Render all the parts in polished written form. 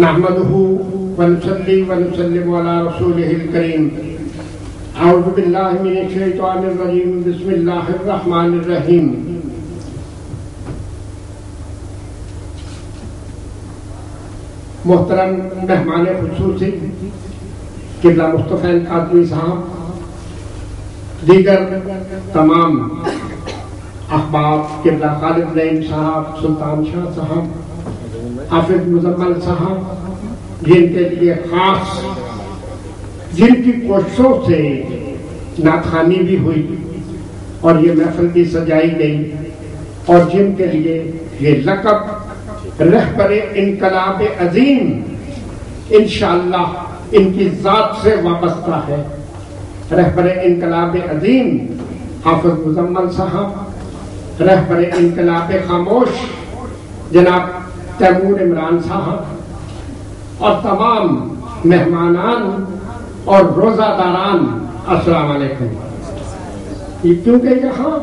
نحمده ونصلي ونسلم على رسوله الكريم اعوذ باللہ من الشیطان الرجیم بسم اللہ الرحمن الرحیم محترم مہمان خصوصی قبلہ مصطفی قادری صاحب، دیگر تمام احباب قبلہ خالد نعیم صاحب، سلطان شاہ صاحب، حافظ مزمل صاحب، جن کے لیے خاص جن کی کوششوں سے نعت خوانی بھی ہوئی اور یہ محفل بھی سجائی گئی اور جن کے لیے یہ لقب رہبر انقلاب عظیم انشاءاللہ ان کی ذات سے وابستہ ہے۔ رہبر انقلاب عظیم حافظ مزمل صاحب، رہبر انقلاب خاموش جناب تیمور عمران صاحب اور تمام مہمانان اور روزہ داران، السلام علیکم۔ کیونکہ یہاں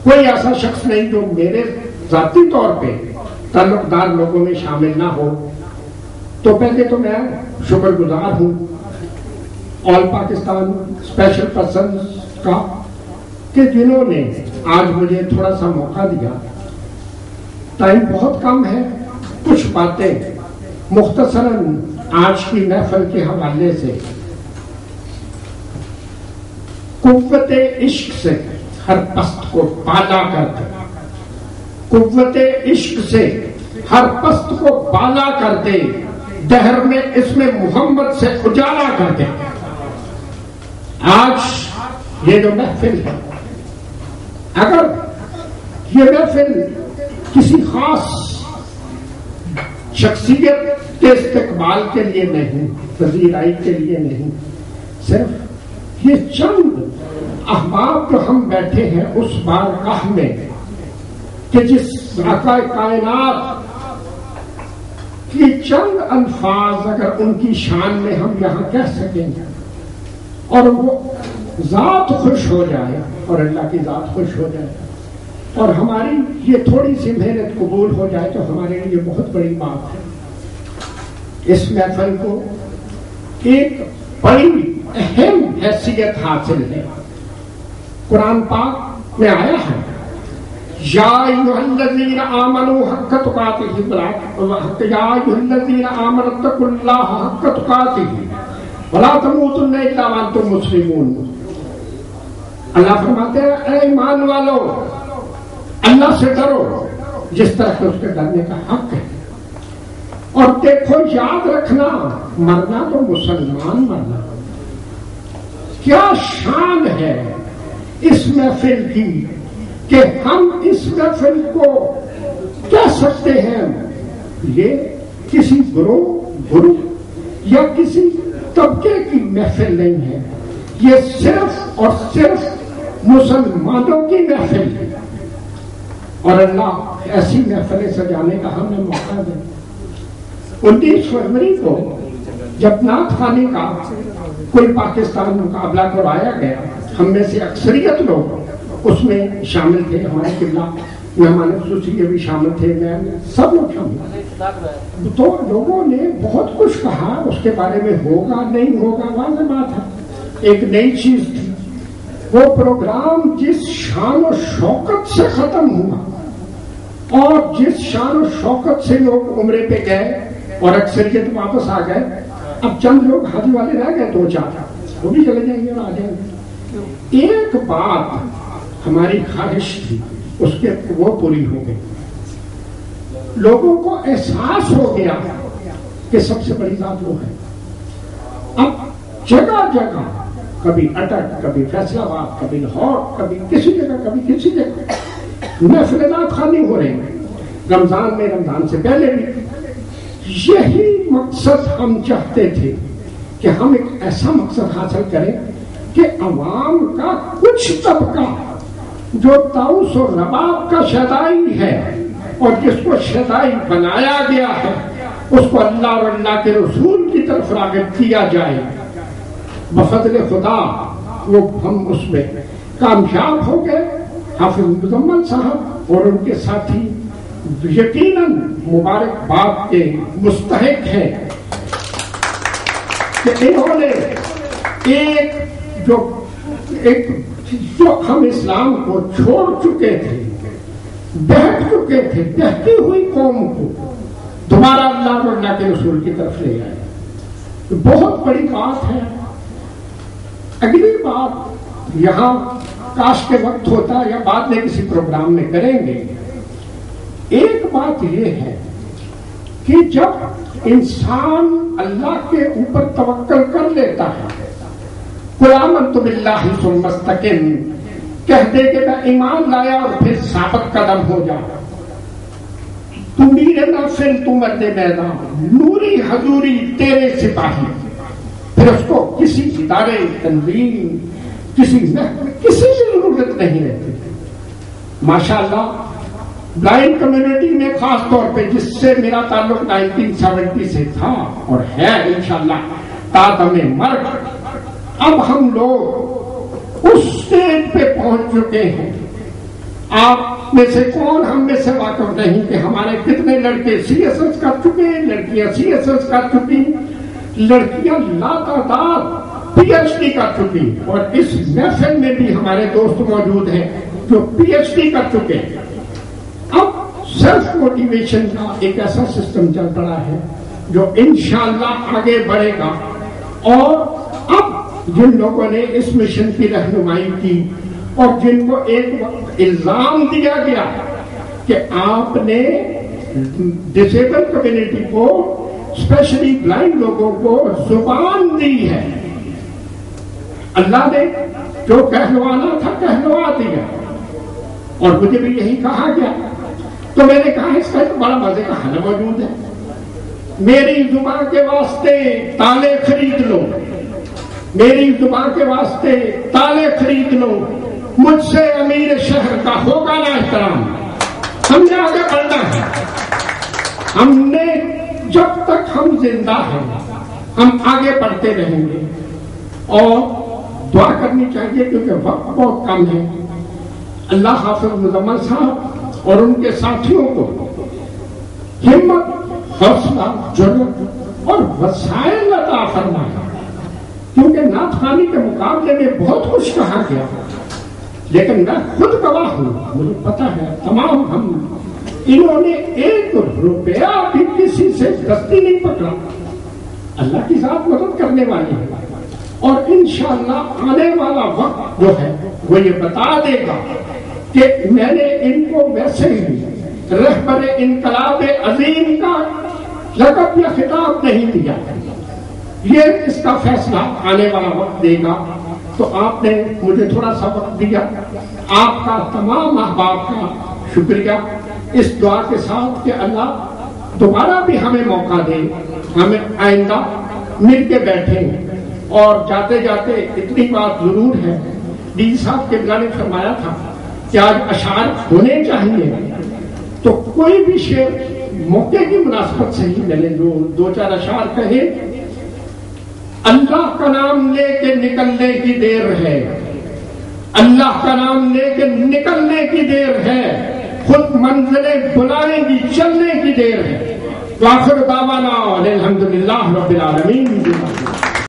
کوئی ایسا شخص نہیں جو میرے ذاتی طور پہ تعلق دار لوگوں میں شامل نہ ہو، تو پہلے تو میں شکر گزار ہوں آل پاکستان اسپیشل پرسنز کا کہ جنہوں نے آج مجھے تھوڑا سا موقع دیا۔ ٹائم بہت کم ہے، کچھ باتیں مختصراً آج کی محفل کے حوالے سے۔ قوت عشق سے ہر پست کو بالا کر دے، قوت عشق سے ہر پست کو بالا کر دے، دہر میں اس میں محمد سے اجالا کر دے۔ آج یہ جو محفل ہے، اگر یہ محفل کسی خاص شخصیت کے استقبال کے لیے نہیں، پذیرائی کے لیے نہیں، صرف یہ چند احباب جو ہم بیٹھے ہیں اس بارگاہ میں کہ جس آقا کائنات کی چند الفاظ اگر ان کی شان میں ہم یہاں کہہ سکیں گے اور وہ ذات خوش ہو جائے اور اللہ کی ذات خوش ہو جائے اور ہماری یہ تھوڑی سی محنت قبول ہو جائے تو ہمارے لیے بہت بڑی بات ہے۔ اس محفل کو ایک بڑی اہم حیثیت حاصل ہے۔ قرآن پاک میں آیا ہے یا ایھا الذین آمنوا حق تقاتہ یا ایھا الذین آمنوا اتقوا اللہ حق تقاتہ ولا تموتن الا وانتم مسلمون۔ اللہ فرماتے ہیں اے ایمان والو، اللہ سے ڈرو جس طرح کہ اس کے ڈرنے کا حق ہے، اور دیکھو یاد رکھنا مرنا تو مسلمان مرنا۔ کیا شان ہے اس محفل کی کہ ہم اس محفل کو کہہ سکتے ہیں یہ کسی گروہ یا کسی طبقے کی محفل نہیں ہے، یہ صرف اور صرف مسلمانوں کی محفل ہے۔ اور اللہ ایسی محفلیں سجانے کا ہمیں موقع دے۔ 19 فروری کو جب نعت خوانی کا کل پاکستان مقابلہ کروایا گیا، ہم میں سے اکثریت لوگ اس میں شامل تھے، ہمارے قبلہ مہمان خصوصی کے بھی شامل تھے، میں سب لوگ شامل، تو لوگوں نے بہت کچھ کہا اس کے بارے میں، ہوگا نہیں ہوگا واضح بات ہے، ایک نئی چیز تھی۔ وہ پروگرام جس شان و شوکت سے ختم ہوا اور جس شان و شوکت سے لوگ عمرے پہ گئے اور اکثریت واپس آ گئے، اب چند لوگ حاجی والے رہ گئے، 2-4 وہ بھی چلے جائیں گے اور آ جائیں گے۔ ایک بات ہماری خواہش تھی اس کے وہ پوری ہو گئی، لوگوں کو احساس ہو گیا کہ سب سے بڑی ذات وہ ہے۔ اب جگہ جگہ، کبھی اٹک، کبھی فیصل آباد، کبھی لاہور، کبھی کسی جگہ، کبھی کسی جگہ محفل نعت خوانی ہو رہے ہیں، رمضان میں، رمضان سے پہلے بھی۔ یہی مقصد ہم چاہتے تھے کہ ہم ایک ایسا مقصد حاصل کریں کہ عوام کا کچھ طبقہ جو طاؤس و رباب کا شیدائی ہے اور جس کو شیدائی بنایا گیا ہے، اس کو اللہ اور اللہ کے رسول کی طرف راغب کیا جائے۔ بفضل خدا وہ ہم اس میں کامیاب ہو گئے۔ حافظ مزمل صاحب اور ان کے ساتھی یقیناً مبارکباد کے مستحق ہیں کہ انہوں نے جو ہم اسلام کو چھوڑ چکے تھے، بہت چکے تھے، بہتی ہوئی قوم کو دوبارہ اللہ اور اللہ کے رسول کی طرف لے آئے، بہت بڑی بات ہے۔ اگلی بات یہاں کاش کے وقت ہوتا یا بعد میں کسی پروگرام میں کریں گے، ایک بات یہ ہے کہ جب انسان اللہ کے اوپر توکل کر لیتا ہے، قُلْ آمَنْتُ بِاللَّهِ ثُمَّ اسْتَقِمْ، کہہ دے کہ میں ایمان لایا اور پھر ثابت قدم ہو جا، تو میرے نافل، تو مرد میدان، نوری حضوری تیرے سپاہی، پھر اس کو کسی ادارے تنظیم کسی کی ضرورت نہیں رہتی۔ ماشاءاللہ بلائنڈ کمیونٹی میں خاص طور پہ جس سے میرا تعلق 1970 سے تھا اور ہے انشاءاللہ تا دم مرگ، اب ہم لوگ اس سٹیج پہ پہنچ چکے ہیں۔ آپ میں سے کون ہم میں سے واقف نہیں کہ ہمارے کتنے لڑکے CSS کر چکے ہیں، لڑکیاں CSS کر چکی، لڑکیاں لاتعداد PhD کر چکی، اور اس محفل میں بھی ہمارے دوست موجود ہیں جو PhD کر چکے ہیں۔ اب سیلف موٹیویشن کا ایک ایسا سسٹم چل پڑا ہے جو انشاءاللہ آگے بڑھے گا، اور اب جن لوگوں نے اس مشن کی رہنمائی کی اور جن کو ایک وقت الزام دیا گیا کہ آپ نے ڈسیبل کمیونٹی کو، اسپیشلی بلائنڈ لوگوں کو زبان دی ہے، اللہ نے جو کہلوانا تھا کہلوا دیا، اور مجھے بھی یہی کہا گیا، تو میں نے کہا اس کا ایک بڑا مزے کا حل موجود ہے، میری زبان کے واسطے تالے خرید لو، میری زبان کے واسطے تالے خرید لو، مجھ سے امیر شہر کا ہوگا نا احترام۔ ہم نے آگے بڑھنا ہے، ہم نے جب تک ہم زندہ ہیں ہم آگے بڑھتے رہیں گے، اور دعا کرنی چاہیے کیونکہ وقت بہت کم ہے۔ اللہ حافظ مزمل صاحب اور ان کے ساتھیوں کو ہمت، حوصلہ، جرأت اور وسائل عطا فرمائے، کیونکہ نعت خوانی کے مقابلے میں بہت کچھ کہا گیا، لیکن میں خود گواہ ہوں، مجھے پتا ہے تمام ہم انہوں نے 1 روپیہ بھی کسی سے دستی نہیں پکڑا، اللہ کی ذات مدد کرنے والی ہے، اور انشاءاللہ آنے والا وقت جو ہے وہ یہ بتا دے گا کہ میں نے ان کو ویسے ہی رہبر انقلاب عظیم کا لقب یا خطاب نہیں دیا، یہ اس کا فیصلہ آنے والا وقت دے گا۔ تو آپ نے مجھے تھوڑا سا وقت دیا، آپ کا تمام احباب کا شکریہ، اس دعا کے ساتھ کہ اللہ دوبارہ بھی ہمیں موقع دے، ہمیں آئندہ مل کے بیٹھیں، اور جاتے جاتے اتنی بات ضرور ہے، ڈی صاحب کے نے فرمایا تھا کہ آج اشعار ہونے چاہیے، تو کوئی بھی شعر موقع کی مناسبت سے ہی ملے، جو 2-4 اشعار کہے۔ اللہ کا نام لے کے نکلنے کی دیر ہے، اللہ کا نام لے کے نکلنے کی دیر ہے، خود منزلیں بلائیں گی چلنے کی دیر ہے۔ وآخر دعوانا الحمدللہ رب العالمین۔